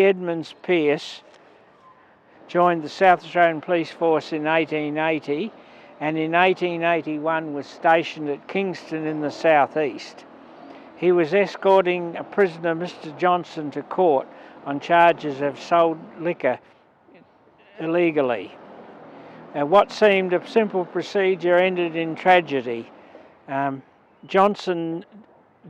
Edmonds Pearce joined the South Australian Police Force in 1880 and in 1881 was stationed at Kingston in the southeast. He was escorting a prisoner, Mr. Johnson, to court on charges of sold liquor illegally. What seemed a simple procedure ended in tragedy. Johnson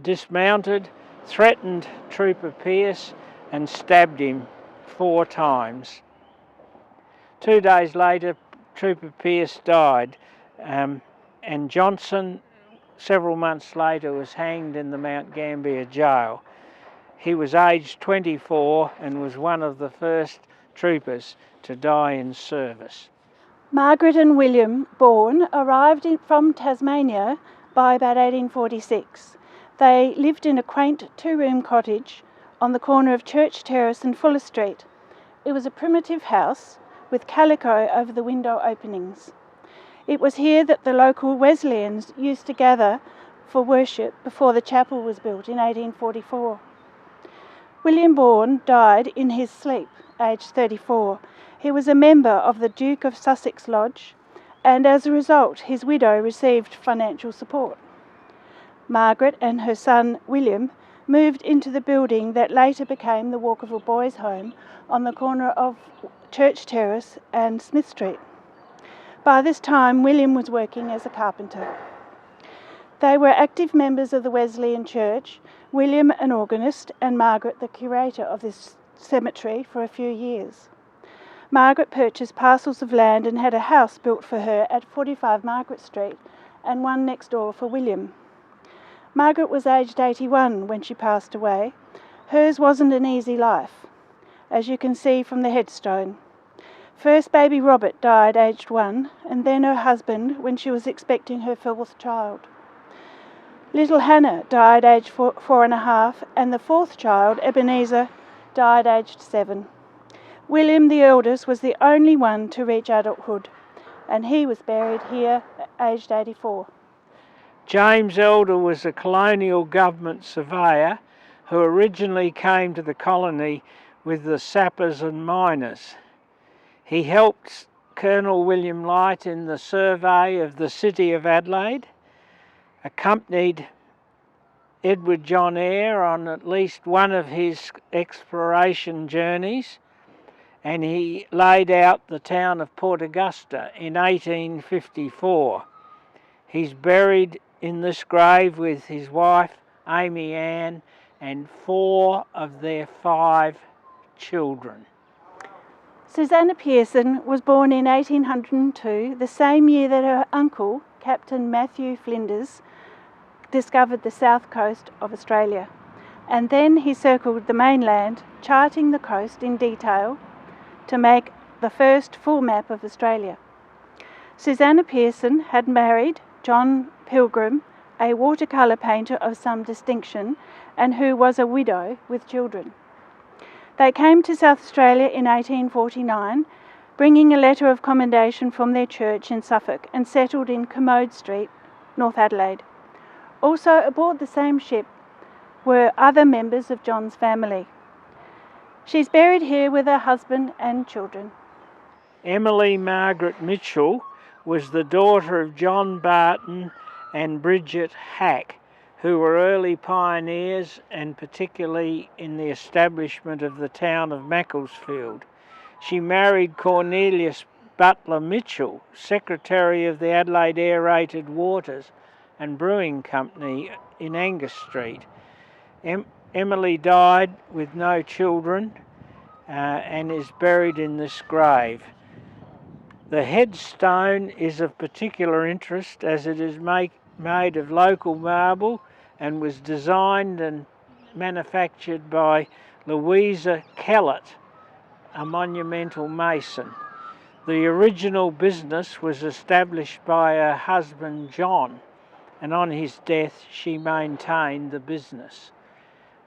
dismounted, threatened Trooper Pearce and stabbed him 4 times. 2 days later, Trooper Pearce died, and Johnson, several months later, was hanged in the Mount Gambier jail. He was aged 24 and was one of the first troopers to die in service. Margaret and William Borne arrived from Tasmania by about 1846. They lived in a quaint 2-room cottage on the corner of Church Terrace and Fuller Street. It was a primitive house with calico over the window openings. It was here that the local Wesleyans used to gather for worship before the chapel was built in 1844. William Borne died in his sleep, aged 34. He was a member of the Duke of Sussex Lodge, and as a result his widow received financial support. Margaret and her son William moved into the building that later became the Walkerville Boys' Home on the corner of Church Terrace and Smith Street. By this time, William was working as a carpenter. They were active members of the Wesleyan Church, William an organist and Margaret the curator of this cemetery for a few years. Margaret purchased parcels of land and had a house built for her at 45 Margaret Street and one next door for William. Margaret was aged 81 when she passed away. Hers wasn't an easy life, as you can see from the headstone. First baby Robert died aged 1, and then her husband when she was expecting her 4th child. Little Hannah died aged 4.5, and the 4th child, Ebenezer, died aged 7. William, the eldest, was the only one to reach adulthood, and he was buried here aged 84. James Elder was a colonial government surveyor who originally came to the colony with the sappers and miners. He helped Colonel William Light in the survey of the city of Adelaide, accompanied Edward John Eyre on at least one of his exploration journeys, and he laid out the town of Port Augusta in 1854. He's buried in this grave with his wife, Amy Ann, and 4 of their 5 children. Susanna Pearson was born in 1802, the same year that her uncle, Captain Matthew Flinders, discovered the south coast of Australia. And then he circled the mainland, charting the coast in detail to make the first full map of Australia. Susanna Pearson had married John Pilgrim, a watercolour painter of some distinction, and who was a widow with children. They came to South Australia in 1849, bringing a letter of commendation from their church in Suffolk, and settled in Commode Street, North Adelaide. Also aboard the same ship were other members of John's family. She's buried here with her husband and children. Emily Margaret Mitchell was the daughter of John Barton and Bridget Hack, who were early pioneers and particularly in the establishment of the town of Macclesfield. She married Cornelius Butler Mitchell, secretary of the Adelaide Aerated Waters and Brewing Company in Angus Street. Emily died with no children and is buried in this grave. The headstone is of particular interest as it is made of local marble and was designed and manufactured by Louisa Kellett, a monumental mason. The original business was established by her husband John, and on his death she maintained the business.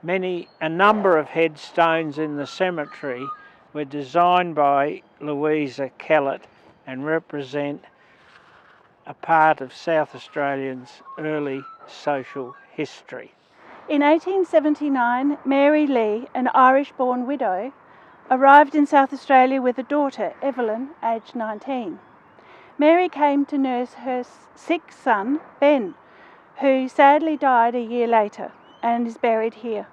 A number of headstones in the cemetery were designed by Louisa Kellett and represent a part of South Australians' early social history. In 1879, Mary Lee, an Irish-born widow, arrived in South Australia with a daughter, Evelyn, aged 19. Mary came to nurse her sick son, Ben, who sadly died a year later and is buried here.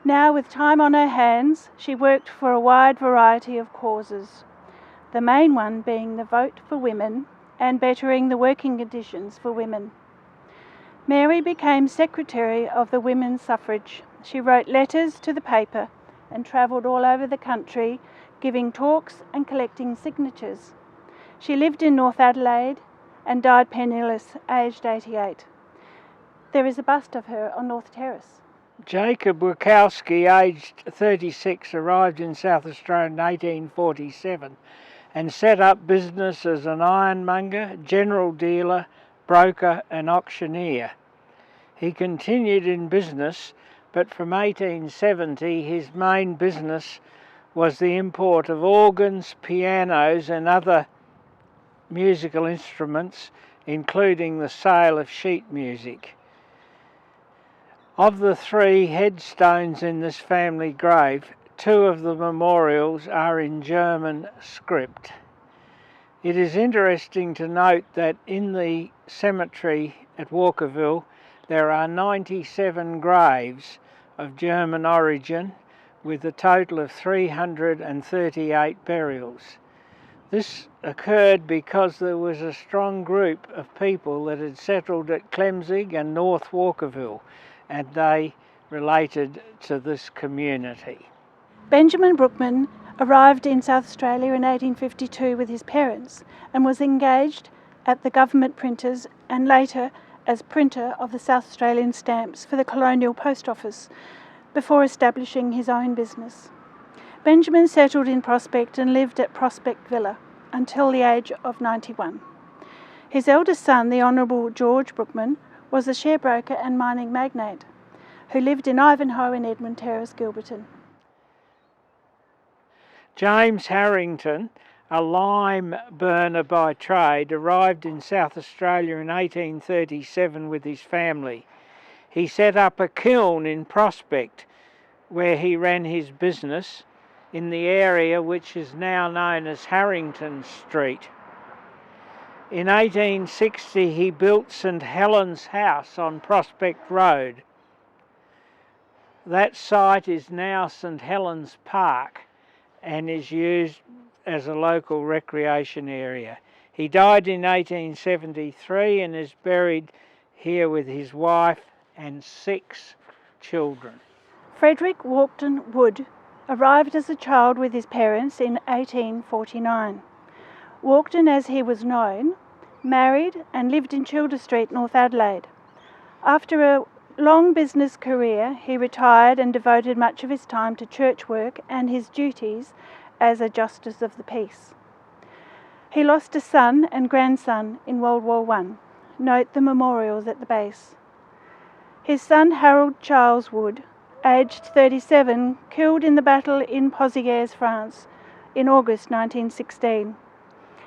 Now, with time on her hands, she worked for a wide variety of causes, the main one being the vote for women and bettering the working conditions for women. Mary became secretary of the women's suffrage. She wrote letters to the paper and travelled all over the country, giving talks and collecting signatures. She lived in North Adelaide and died penniless, aged 88. There is a bust of her on North Terrace. Jacob Wikowski, aged 36, arrived in South Australia in 1847 and set up business as an ironmonger, general dealer, broker and auctioneer. He continued in business, but from 1870 his main business was the import of organs, pianos and other musical instruments, including the sale of sheet music. Of the 3 headstones in this family grave, 2 of the memorials are in German script. It is interesting to note that in the cemetery at Walkerville there are 97 graves of German origin, with a total of 338 burials. This occurred because there was a strong group of people that had settled at Clemzig and North Walkerville, and they related to this community. Benjamin Brookman arrived in South Australia in 1852 with his parents and was engaged at the government printers and later as printer of the South Australian stamps for the Colonial Post Office before establishing his own business. Benjamin settled in Prospect and lived at Prospect Villa until the age of 91. His eldest son, the Honourable George Brookman, was a sharebroker and mining magnate who lived in Ivanhoe in Edmund Terrace, Gilberton. James Harrington, a lime burner by trade, arrived in South Australia in 1837 with his family. He set up a kiln in Prospect, where he ran his business in the area which is now known as Harrington Street. In 1860 he built St Helens House on Prospect Road. That site is now St Helens Park and is used as a local recreation area. He died in 1873 and is buried here with his wife and 6 children. Frederick Walkden Wood arrived as a child with his parents in 1849. Walkden, as he was known, married and lived in Childer Street, North Adelaide. After a long business career, he retired and devoted much of his time to church work and his duties as a Justice of the Peace. He lost a son and grandson in World War I. Note the memorials at the base. His son Harold Charles Wood, aged 37, killed in the battle in Pozieres, France, in August 1916.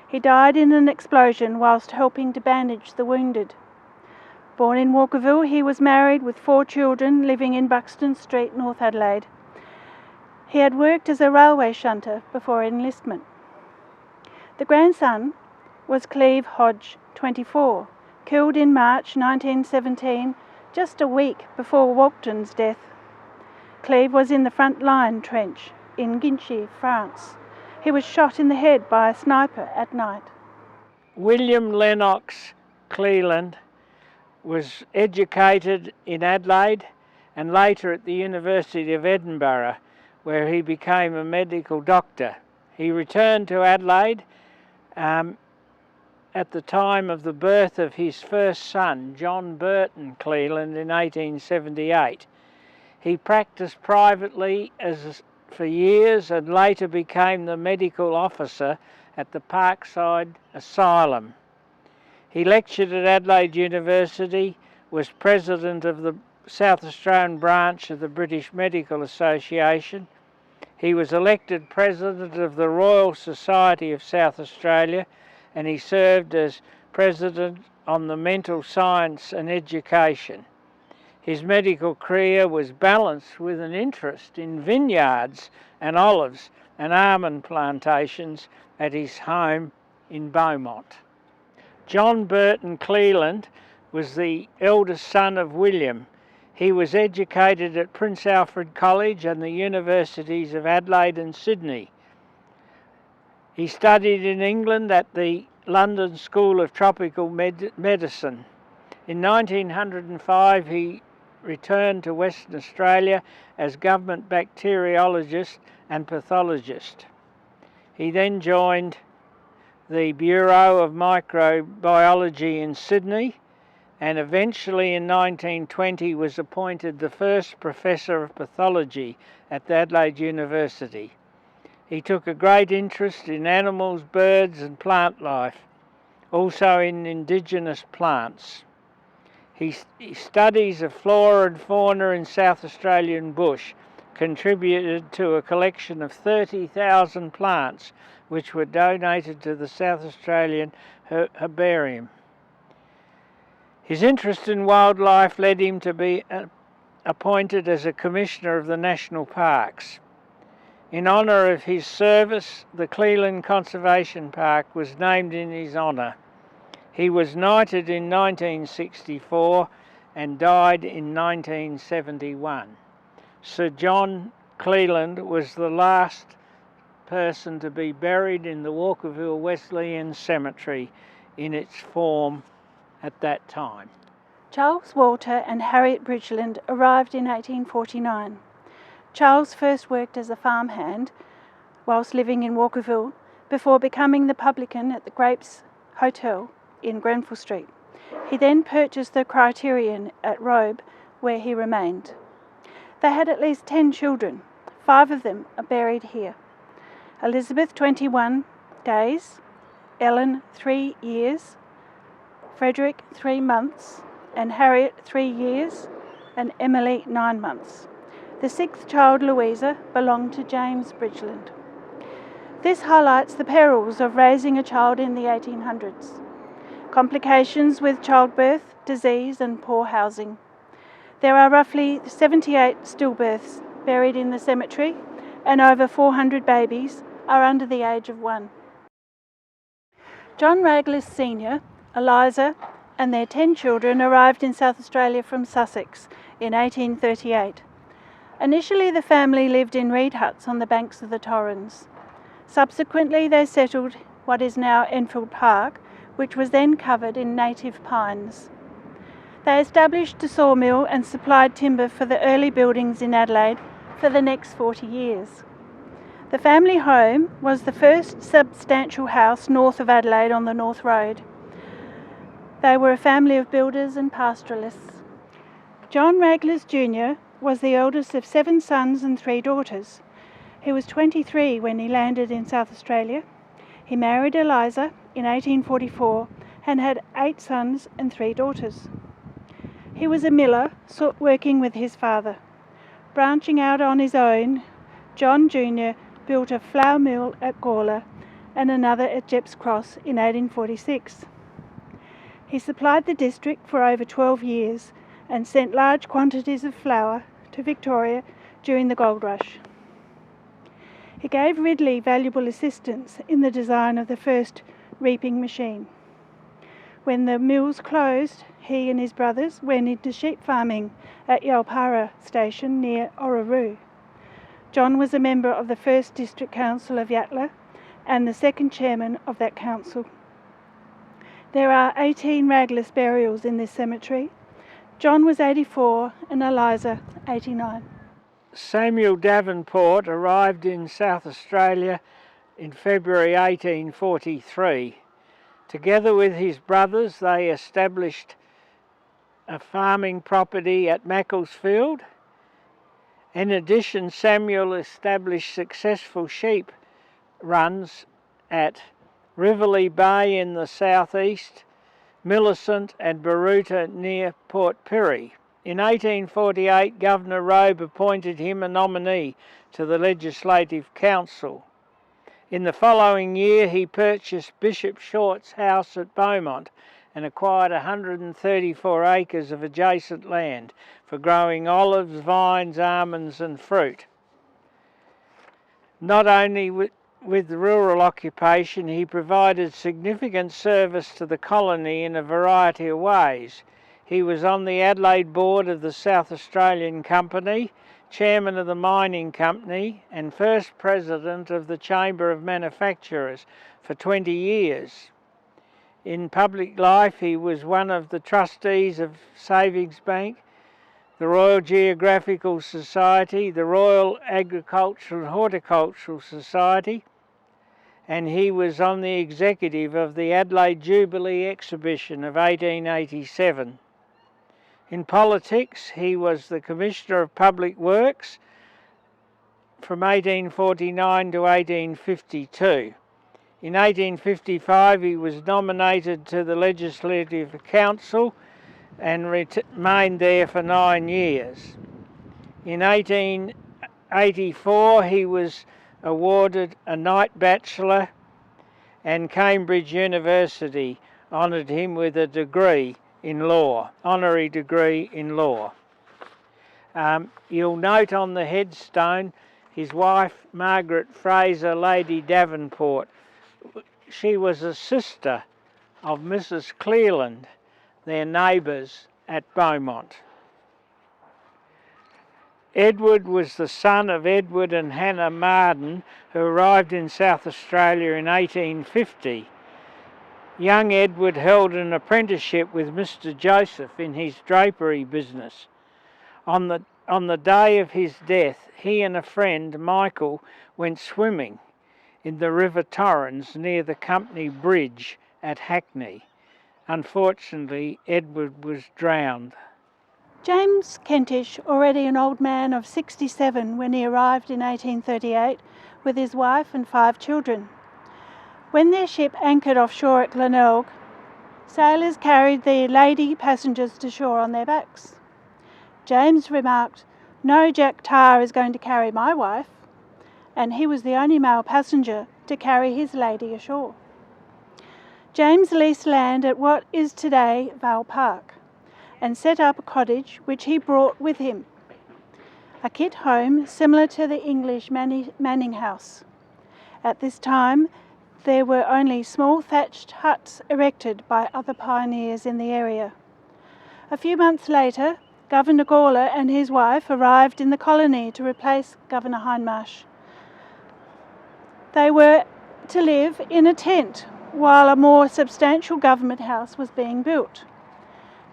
He died in an explosion whilst helping to bandage the wounded. Born in Walkerville, he was married with 4 children living in Buxton Street, North Adelaide. He had worked as a railway shunter before enlistment. The grandson was Cleve Hodge, 24, killed in March 1917, just a week before Walkden's death. Cleve was in the front line trench in Ginchy, France. He was shot in the head by a sniper at night. William Lennox Cleland was educated in Adelaide and later at the University of Edinburgh, where he became a medical doctor. He returned to Adelaide at the time of the birth of his first son, John Burton Cleland, in 1878. He practiced privately for years and later became the medical officer at the Parkside Asylum. He lectured at Adelaide University, was president of the South Australian branch of the British Medical Association. He was elected president of the Royal Society of South Australia, and he served as president on the Mental Science and Education. His medical career was balanced with an interest in vineyards and olives and almond plantations at his home in Beaumont. John Burton Cleland was the eldest son of William. He was educated at Prince Alfred College and the Universities of Adelaide and Sydney. He studied in England at the London School of Tropical Medicine. In 1905 he returned to Western Australia as government bacteriologist and pathologist. He then joined the Bureau of Microbiology in Sydney, and eventually in 1920 was appointed the first Professor of Pathology at the Adelaide University. He took a great interest in animals, birds and plant life, also in indigenous plants. His studies of flora and fauna in South Australian bush contributed to a collection of 30,000 plants which were donated to the South Australian Herbarium. His interest in wildlife led him to be appointed as a Commissioner of the National Parks. In honour of his service, the Cleland Conservation Park was named in his honour. He was knighted in 1964 and died in 1971. Sir John Cleland was the last person to be buried in the Walkerville Wesleyan Cemetery in its form at that time. Charles Walter and Harriet Bridgeland arrived in 1849. Charles first worked as a farmhand whilst living in Walkerville before becoming the publican at the Grapes Hotel in Grenfell Street. He then purchased the Criterion at Robe, where he remained. They had at least 10 children. 5 of them are buried here. Elizabeth, 21 days, Ellen, 3 years, Frederick, 3 months, and Harriet, 3 years, and Emily, 9 months. The 6th child, Louisa, belonged to James Bridgeland. This highlights the perils of raising a child in the 1800s. Complications with childbirth, disease and poor housing. There are roughly 78 stillbirths buried in the cemetery, and over 400 babies are under the age of 1. John Ragley Sr., Eliza and their 10 children arrived in South Australia from Sussex in 1838. Initially the family lived in reed huts on the banks of the Torrens. Subsequently they settled what is now Enfield Park, which was then covered in native pines. They established a sawmill and supplied timber for the early buildings in Adelaide for the next 40 years. The family home was the first substantial house north of Adelaide on the North Road. They were a family of builders and pastoralists. John Ragley Jr. was the eldest of 7 sons and 3 daughters. He was 23 when he landed in South Australia. He married Eliza in 1844 and had 8 sons and 3 daughters. He was a miller, working with his father. Branching out on his own, John Jr. built a flour mill at Gawler and another at Jepps Cross in 1846. He supplied the district for over 12 years and sent large quantities of flour to Victoria during the gold rush. He gave Ridley valuable assistance in the design of the first reaping machine. When the mills closed, he and his brothers went into sheep farming at Yalpara Station near Orroroo. John was a member of the first District Council of Yatala and the second chairman of that council. There are 18 Ragley burials in this cemetery. John was 84 and Eliza 89. Samuel Davenport arrived in South Australia in February 1843. Together with his brothers, they established a farming property at Macclesfield. In addition, Samuel established successful sheep runs at Riverlea Bay in the southeast, Millicent and Baruta near Port Pirie. In 1848, Governor Robe appointed him a nominee to the Legislative Council. In the following year, he purchased Bishop Short's house at Beaumont and acquired 134 acres of adjacent land for growing olives, vines, almonds and fruit. Not only with rural occupation, he provided significant service to the colony in a variety of ways. He was on the Adelaide board of the South Australian Company, chairman of the Mining Company and first president of the Chamber of Manufacturers for 20 years. In public life he was one of the trustees of Savings Bank, the Royal Geographical Society, the Royal Agricultural and Horticultural Society, and he was on the executive of the Adelaide Jubilee Exhibition of 1887. In politics, he was the Commissioner of Public Works from 1849 to 1852. In 1855, he was nominated to the Legislative Council and remained there for 9 years. In 1884, he was awarded a Knight Bachelor, and Cambridge University honoured him with a degree in law, honorary degree in law. You'll note on the headstone his wife Margaret Fraser, Lady Davenport. She was a sister of Mrs. Cleland, their neighbours at Beaumont. Edward was the son of Edward and Hannah Marden, who arrived in South Australia in 1850. Young Edward held an apprenticeship with Mr. Joseph in his drapery business. On the day of his death, he and a friend, Michael, went swimming in the River Torrens near the Company Bridge at Hackney. Unfortunately, Edward was drowned. James Kentish, already an old man of 67 when he arrived in 1838 with his wife and 5 children. When their ship anchored offshore at Glenelg, sailors carried the lady passengers to shore on their backs. James remarked, "No Jack Tar is going to carry my wife," and he was the only male passenger to carry his lady ashore. James leased land at what is today Vale Park and set up a cottage which he brought with him, a kit home similar to the English Manning House. At this time, there were only small thatched huts erected by other pioneers in the area. A few months later, Governor Gawler and his wife arrived in the colony to replace Governor Hindmarsh. They were to live in a tent while a more substantial government house was being built.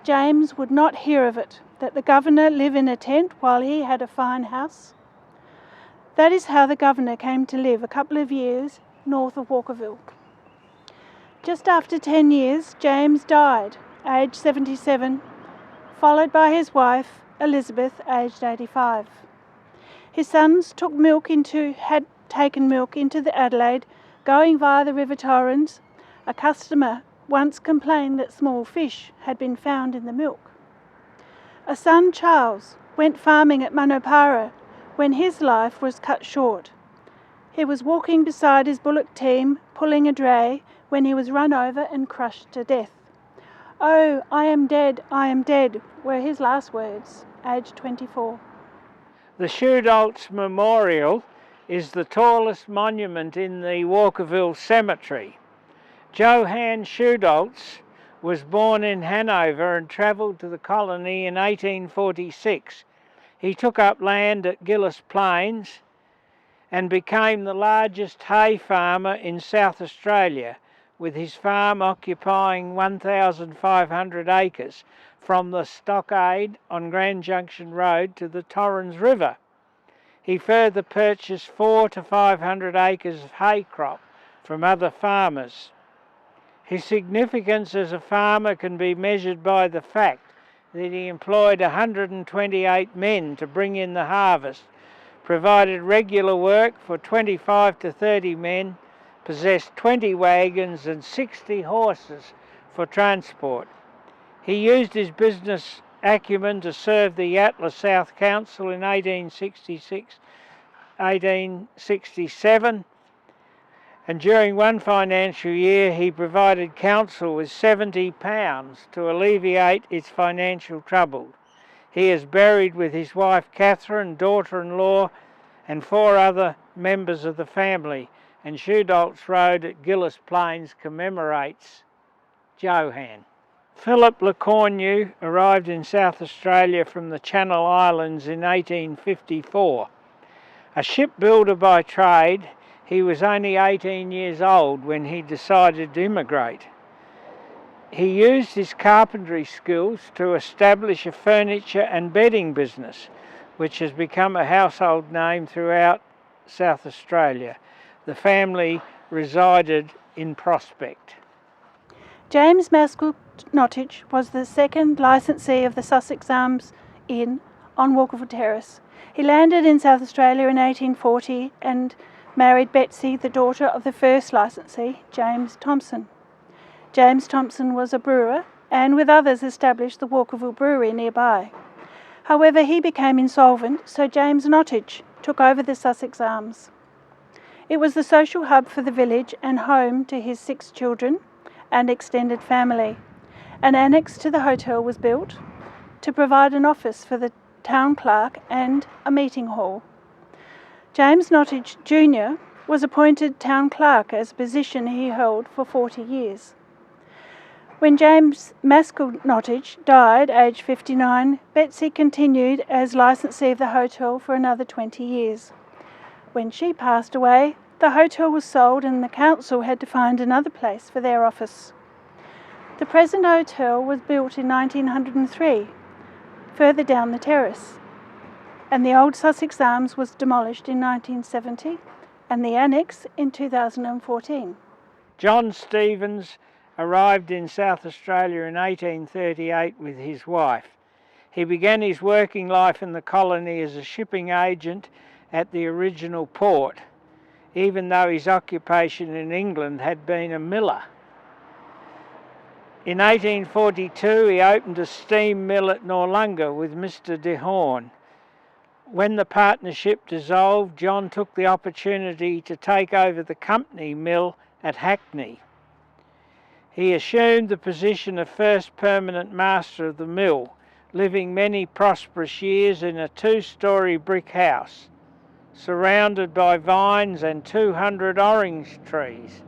James would not hear of it, that the governor live in a tent while he had a fine house. That is how the governor came to live a couple of years north of Walkerville. Just after 10 years, James died, aged 77, followed by his wife, Elizabeth, aged 85. His sons had taken milk into the Adelaide, going via the River Torrens. A customer once complained that small fish had been found in the milk. A son, Charles, went farming at Manopara when his life was cut short. He was walking beside his bullock team, pulling a dray, when he was run over and crushed to death. "Oh, I am dead, were his last words, aged 24. The Shoedoltz Memorial is the tallest monument in the Walkerville Cemetery. Johann Shoedoltz was born in Hanover and travelled to the colony in 1846. He took up land at Gillis Plains and became the largest hay farmer in South Australia, with his farm occupying 1,500 acres from the stockade on Grand Junction Road to the Torrens River. He further purchased 400 to 500 acres of hay crop from other farmers. His significance as a farmer can be measured by the fact that he employed 128 men to bring in the harvest, provided regular work for 25 to 30 men, possessed 20 wagons and 60 horses for transport. He used his business acumen to serve the Yatala South Council in 1867 and during one financial year he provided council with £70 to alleviate its financial trouble. He is buried with his wife Catherine, daughter-in-law, and 4 other members of the family, and Shoedoltz Road at Gillis Plains commemorates Johann. Philip Licornu arrived in South Australia from the Channel Islands in 1854. A shipbuilder by trade, he was only 18 years old when he decided to immigrate. He used his carpentry skills to establish a furniture and bedding business, which has become a household name throughout South Australia. The family resided in Prospect. James Maskell Nottage was the second licensee of the Sussex Arms Inn on Walkerville Terrace. He landed in South Australia in 1840 and married Betsy, the daughter of the first licensee, James Thompson. James Thompson was a brewer and with others established the Walkerville Brewery nearby. However, he became insolvent, so James Nottage took over the Sussex Arms. It was the social hub for the village and home to his 6 children and extended family. An annex to the hotel was built to provide an office for the town clerk and a meeting hall. James Nottage Jr was appointed town clerk, as a position he held for 40 years. When James Maskell Nottage died, aged 59, Betsy continued as licensee of the hotel for another 20 years. When she passed away, the hotel was sold and the council had to find another place for their office. The present hotel was built in 1903, further down the terrace, and the old Sussex Arms was demolished in 1970 and the annex in 2014. John Stevens arrived in South Australia in 1838 with his wife. He began his working life in the colony as a shipping agent at the original port, even though his occupation in England had been a miller. In 1842 he opened a steam mill at Noarlunga with Mr. de Horn. When the partnership dissolved, John took the opportunity to take over the company mill at Hackney. He assumed the position of first permanent master of the mill, living many prosperous years in a 2-storey brick house, surrounded by vines and 200 orange trees.